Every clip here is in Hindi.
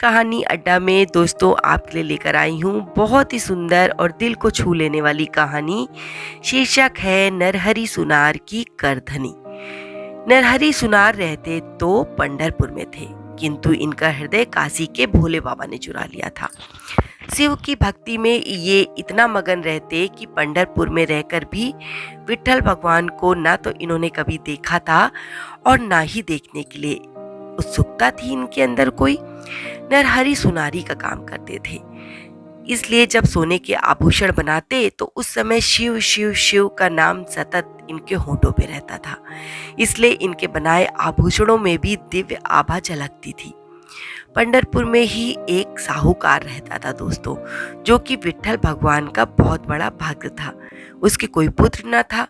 कहानी अड्डा में दोस्तों आपके लिए लेकर आई हूँ बहुत ही सुंदर और दिल को छू लेने वाली कहानी। शीर्षक है नरहरि सुनार की करधनी। नरहरि सुनार रहते तो पंढरपुर में थे, किंतु इनका हृदय काशी के भोले बाबा ने चुरा लिया था। शिव की भक्ति में ये इतना मगन रहते कि पंढरपुर में रहकर भी विट्ठल भगवान को ना तो इन्होंने कभी देखा था और ना ही देखने के लिए उत्सुकता थी इनके अंदर कोई। नरहरि सुनारी का काम करते थे, इसलिए जब सोने के आभूषण बनाते तो उस समय शिव शिव शिव का नाम सतत इनके होठों पे रहता था, इसलिए इनके बनाए आभूषणों में भी दिव्य आभा झलकती थी। पंढरपुर में ही एक साहूकार रहता था दोस्तों, जो कि विट्ठल भगवान का बहुत बड़ा भक्त था। उसके कोई पुत्र न था।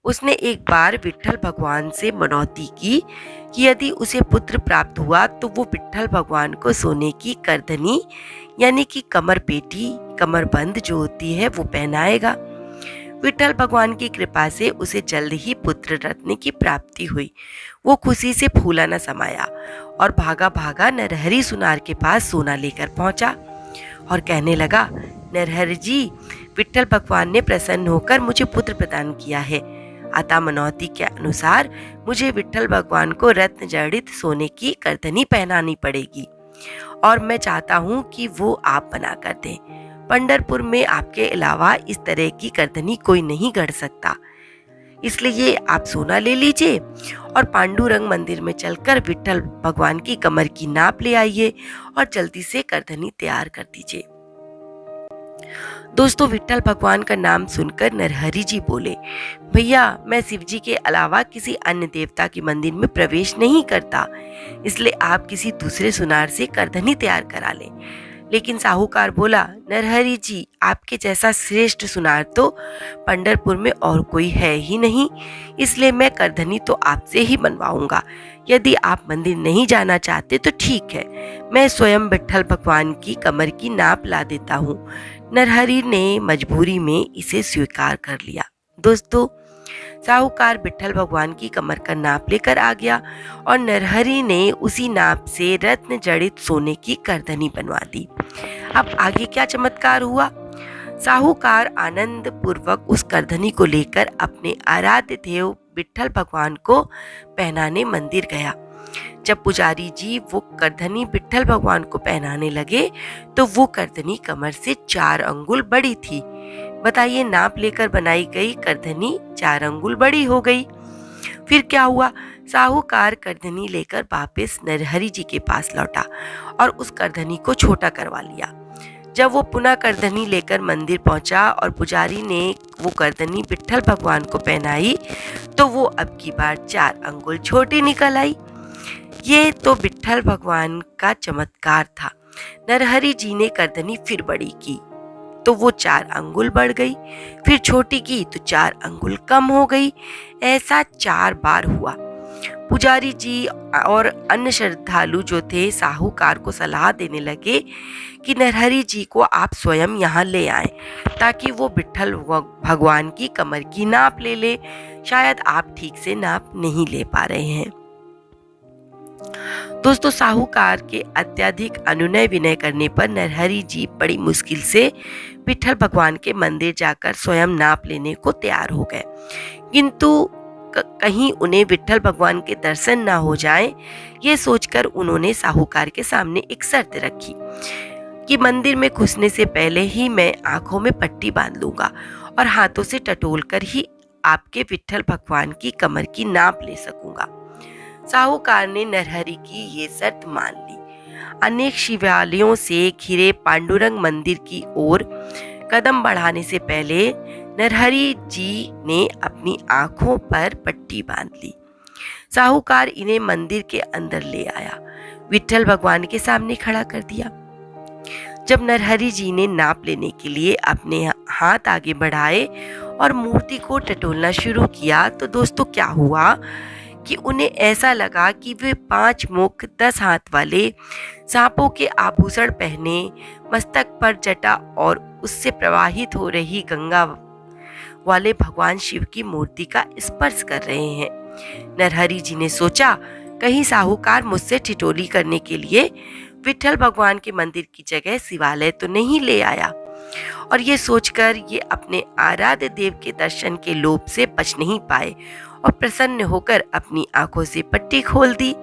उसने एक बार विट्ठल भगवान से मनौती की कि यदि उसे पुत्र प्राप्त हुआ तो वो विट्ठल भगवान को सोने की करधनी यानी कि कमर पेटी, कमरबंद जो होती है वो पहनाएगा। विट्ठल भगवान की कृपा से उसे जल्द ही पुत्र रत्न की प्राप्ति हुई। वो खुशी से फूला न समाया और भागा भागा नरहरि सुनार के पास सोना लेकर पहुंचा और कहने लगा, नरहरि जी, विट्ठल भगवान ने प्रसन्न होकर मुझे पुत्र प्रदान किया है। अतः मनौती के अनुसार मुझे विट्ठल भगवान को रत्न जड़ित सोने की करधनी पहनानी पड़ेगी और मैं चाहता हूँ कि वो आप बना कर दें। पंढरपुर में आपके अलावा इस तरह की करधनी कोई नहीं गढ़ सकता, इसलिए आप सोना ले लीजिए और पांडुरंग मंदिर में चलकर विट्ठल भगवान की कमर की नाप ले आइए और जल्दी से करधनी तैयार कर दीजिए। दोस्तों, विट्ठल भगवान का नाम सुनकर नरहरि जी बोले, भैया, मैं शिव जी के अलावा किसी अन्य देवता के मंदिर में प्रवेश नहीं करता, इसलिए आप किसी दूसरे सुनार से करधनी तैयार करा लें। लेकिन साहूकार बोला, नरहरि जी, आपके जैसा श्रेष्ठ सुनार तो पंढरपुर में और कोई है ही नहीं, इसलिए मैं करधनी तो आपसे ही बनवाऊंगा। यदि आप मंदिर नहीं जाना चाहते तो ठीक है, मैं स्वयं विट्ठल भगवान की कमर की नाप ला देता हूँ। नरहरि ने मजबूरी में इसे स्वीकार कर लिया। दोस्तों, साहूकार विट्ठल भगवान की कमर का नाप लेकर आ गया और नरहरि ने उसी नाप से रत्न जड़ित सोने की करधनी बनवा दी। अब आगे क्या चमत्कार हुआ। साहूकार आनंद पूर्वक उस करधनी को लेकर अपने आराध्य देव विट्ठल भगवान को पहनाने मंदिर गया। जब पुजारी जी वो करधनी विट्ठल भगवान को पहनाने लगे तो वो करधनी कमर से 4 अंगुल बड़ी थी। बताइए, नाप लेकर बनाई गई करधनी 4 अंगुल बड़ी हो गई। फिर क्या हुआ, साहूकार करधनी लेकर वापस नरहरि जी के पास लौटा और उस करधनी को छोटा करवा लिया। जब वो पुनः करधनी लेकर मंदिर पहुंचा और पुजारी ने वो करधनी विट्ठल भगवान को पहनाई तो वो अब की बार 4 अंगुल छोटी निकल आई। ये तो विट्ठल भगवान का चमत्कार था। नरहरि जी ने करधनी फिर बड़ी की तो वो 4 अंगुल बढ़ गई, फिर छोटी की तो 4 अंगुल कम हो गई। ऐसा 4 बार हुआ। पुजारी जी और अन्य श्रद्धालु जो थे साहूकार को सलाह देने लगे कि नरहरि जी को आप स्वयं यहाँ ले आएं ताकि वो विट्ठल भगवान की कमर की नाप ले ले। शायद आप ठीक से नाप नहीं ले पा रहे हैं। दोस्तों, साहूकार के अत्यधिक अनुनय विनय करने पर नरहरि जी बड़ी मुश्किल से विट्ठल भगवान के मंदिर जाकर स्वयं नाप लेने को तैयार हो गए, किंतु कहीं उन्हें विट्ठल भगवान के दर्शन ना हो जाएं, ये सोचकर उन्होंने साहूकार के सामने एक शर्त रखी कि मंदिर में घुसने से पहले ही मैं आंखों में पट्टी बांध लूंगा और हाथों से टटोल कर ही आपके विट्ठल भगवान की कमर की नाप ले सकूंगा। साहूकार ने नरहरि की ये शर्त मान ली। अनेक शिवालयों से घिरे पांडुरंग मंदिर की ओर कदम बढ़ाने से पहले नरहरि जी ने अपनी आंखों पर पट्टी बांध ली। साहूकार इन्हें मंदिर के अंदर ले आया, विट्ठल भगवान के सामने खड़ा कर दिया। जब नरहरि जी ने नाप लेने के लिए अपने हाथ आगे बढ़ाए और मूर्ति को टटोलना शुरू किया तो दोस्तों क्या हुआ कि उन्हें ऐसा लगा कि वे 5 मुख 10 हाथ वाले सांपों के आभूषण पहने, मस्तक पर जटा और उससे प्रवाहित हो रही गंगा वाले भगवान शिव की मूर्ति का स्पर्श कर रहे हैं। नरहरि जी ने सोचा, कहीं साहूकार मुझसे ठिठोली करने के लिए विट्ठल भगवान के मंदिर की जगह शिवालय तो नहीं ले आया। और ये सोचकर ये अपने आराध्य देव के दर्शन के लोभ से बच नहीं पाए और प्रसन्न होकर अपनी आंखों से पट्टी खोल दी।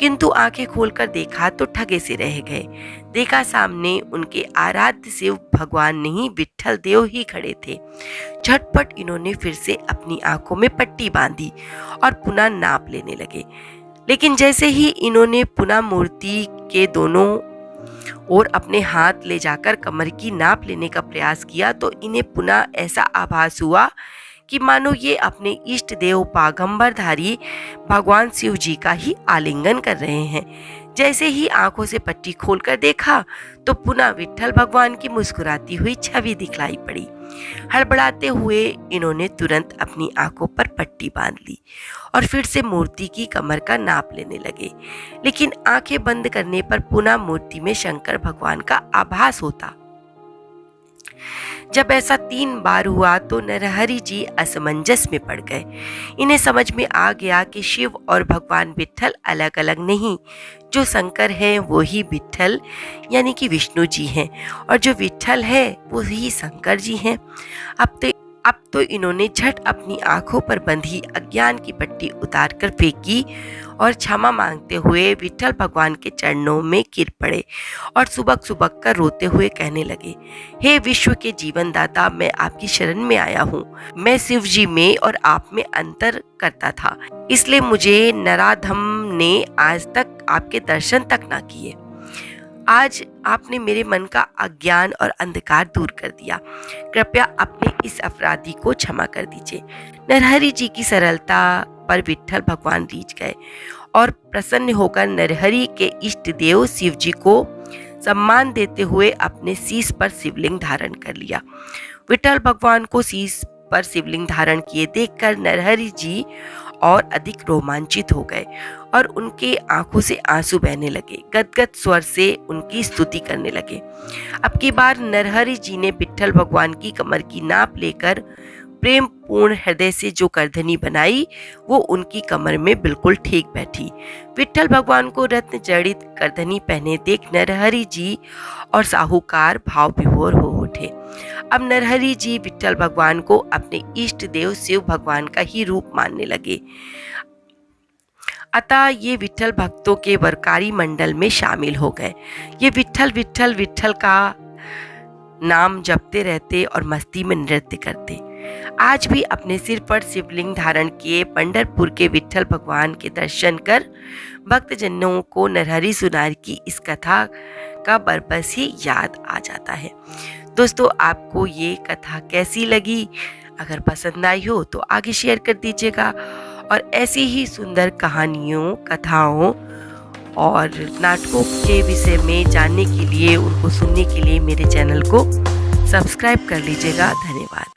किंतु आंखें खोलकर देखा तो ठगे से रह गए। देखा सामने उनके आराध्य शिव भगवान नहीं विट्ठल देव ही खड़े थे। झटपट इन्होंने फिर से अपनी आंखों में पट्टी बांधी और पुनः नाप लेने लगे। लेकिन जैसे ही इन्होंने पुनः मूर्ति के दोनों ओर अपने हाथ ले जाकर कमर की नाप लेने का प्रयास किया तो इन्हें पुनः ऐसा आभास हुआ कि मानो ये अपने इष्ट देव पागंबरधारी भगवान शिव जी का ही आलिंगन कर रहे हैं। जैसे ही आंखों से पट्टी खोलकर देखा तो पुनः विट्ठल भगवान की मुस्कुराती हुई छवि दिखलाई पड़ी। हड़बड़ाते हुए इन्होंने तुरंत अपनी आंखों पर पट्टी बांध ली और फिर से मूर्ति की कमर का नाप लेने लगे। लेकिन आंखें बंद करने पर पुनः मूर्ति में शंकर भगवान का आभास होता। जब ऐसा 3 बार हुआ तो नरहरि जी असमंजस में पड़ गए। इन्हें समझ में आ गया कि शिव और भगवान विट्ठल अलग अलग नहीं, जो शंकर है वो ही विट्ठल यानी कि विष्णु जी हैं और जो विट्ठल है वो ही शंकर जी हैं। अब तो इन्होंने झट अपनी आंखों पर बंधी अज्ञान की पट्टी उतारकर फेंकी और क्षमा मांगते हुए विट्ठल भगवान के चरणों में गिर पड़े और सुबक सुबक कर रोते हुए कहने लगे, हे विश्व के जीवन दाता, मैं आपकी शरण में आया हूँ। मैं शिव जी में और आप में अंतर करता था, इसलिए मुझे नराधम ने आज तक आपके दर्शन तक ना किए। आज आपने मेरे मन का अज्ञान और अंधकार दूर कर दिया। कृपया अपने इस अपराधी को क्षमा कर दीजिए। नरहरि जी की सरलता पर विट्ठल भगवान रीझ गए और प्रसन्न होकर नरहरि के इष्ट देव शिव जी को सम्मान देते हुए अपने शीश पर शिवलिंग धारण कर लिया। विट्ठल भगवान को शीश पर शिवलिंग धारण किए देखकर नरहरि जी और अधिक रोमांचित हो गए और उनके आंखों से आंसू बहने लगे। गदगद स्वर से उनकी स्तुति करने लगे। अब की बार नरहरि जी ने विट्ठल भगवान की कमर की नाप लेकर प्रेम पूर्ण हृदय से जो करधनी बनाई वो उनकी कमर में बिल्कुल ठीक बैठी। विट्ठल भगवान को रत्न जड़ित करधनी पहने देख नरहरि जी और साहूकार भाव विभोर हो उठे। अब नरहरि जी विट्ठल भगवान को अपने इष्ट देव शिव भगवान का ही रूप मानने लगे। अतः ये विट्ठल भक्तों के वरकारी मंडल में शामिल हो गए। ये विट्ठल विट्ठल विट्ठल का नाम जपते रहते और मस्ती में नृत्य करते। आज भी अपने सिर पर शिवलिंग धारण किए पंढरपुर के विट्ठल भगवान के दर्शन कर भक्तजनों को नरहरि सुनार की इस कथा का बरबस ही याद आ जाता है। दोस्तों, आपको ये कथा कैसी लगी? अगर पसंद आई हो तो आगे शेयर कर दीजिएगा और ऐसी ही सुंदर कहानियों, कथाओं और नाटकों के विषय में जानने के लिए, उनको सुनने के लिए मेरे चैनल को सब्सक्राइब कर लीजिएगा। धन्यवाद।